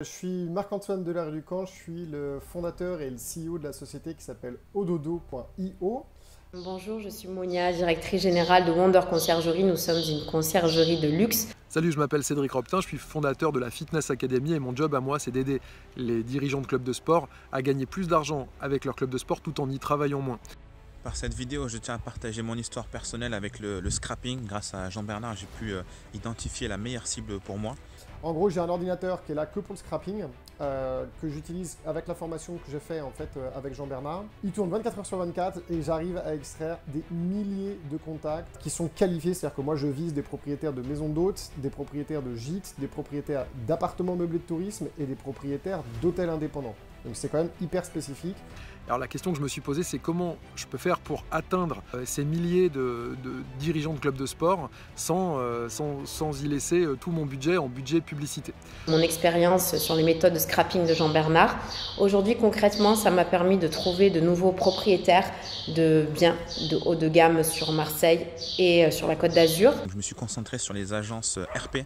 Je suis Marc-Antoine Delarue-Ducamp, je suis le fondateur et le CEO de la société qui s'appelle Ododo.io. Bonjour, je suis Monia, directrice générale de Wonder Conciergerie. Nous sommes une conciergerie de luxe. Salut, je m'appelle Cédric Robtin, je suis fondateur de la Fitness Academy et mon job à moi, c'est d'aider les dirigeants de clubs de sport à gagner plus d'argent avec leur club de sport tout en y travaillant moins. Par cette vidéo, je tiens à partager mon histoire personnelle avec le scrapping. Grâce à Jean-Bernard, j'ai pu identifier la meilleure cible pour moi. En gros, j'ai un ordinateur qui est là que pour le scrapping, que j'utilise avec la formation que j'ai fait en fait avec Jean-Bernard. Il tourne 24 heures sur 24 et j'arrive à extraire des milliers de contacts qui sont qualifiés. C'est-à-dire que moi, je vise des propriétaires de maisons d'hôtes, des propriétaires de gîtes, des propriétaires d'appartements meublés de tourisme et des propriétaires d'hôtels indépendants. Donc c'est quand même hyper spécifique. Alors la question que je me suis posée, c'est comment je peux faire pour atteindre ces milliers de dirigeants de clubs de sport sans y laisser tout mon budget en budget publicité. Mon expérience sur les méthodes de scrapping de Jean-Bernard, aujourd'hui concrètement, ça m'a permis de trouver de nouveaux propriétaires de biens de haut de gamme sur Marseille et sur la Côte d'Azur. Je me suis concentré sur les agences RP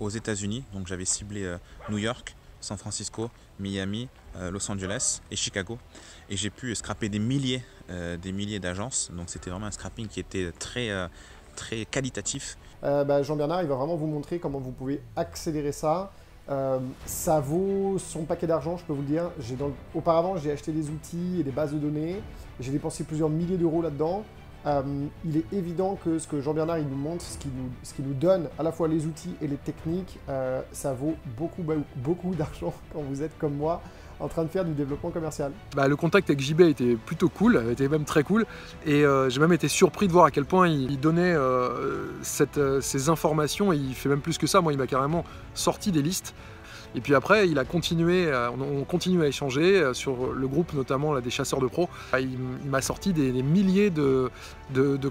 aux États-Unis. Donc j'avais ciblé New York, San Francisco, Miami, Los Angeles et Chicago. Et j'ai pu scraper des milliers d'agences. Donc c'était vraiment un scrapping qui était très qualitatif. Jean-Bernard, il va vraiment vous montrer comment vous pouvez accélérer ça. Ça vaut son paquet d'argent, je peux vous le dire. Auparavant, j'ai acheté des outils et des bases de données. J'ai dépensé plusieurs milliers d'euros là-dedans. Il est évident que ce que Jean-Bernard nous montre, ce qui nous donne à la fois les outils et les techniques, ça vaut beaucoup d'argent quand vous êtes comme moi en train de faire du développement commercial. Le contact avec JB était plutôt cool, était même très cool, et j'ai même été surpris de voir à quel point il donnait ces informations, et il fait même plus que ça. Moi, il m'a carrément sorti des listes. Et puis après, on continue à échanger sur le groupe, notamment là, des chasseurs de pros. Il m'a sorti des milliers de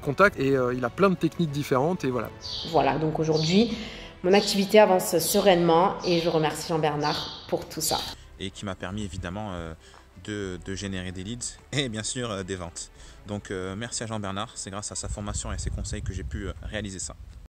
contacts et il a plein de techniques différentes. Et voilà. Voilà, donc aujourd'hui, mon activité avance sereinement et je remercie Jean-Bernard pour tout ça. Et qui m'a permis évidemment de générer des leads et bien sûr des ventes. Donc merci à Jean-Bernard, c'est grâce à sa formation et à ses conseils que j'ai pu réaliser ça.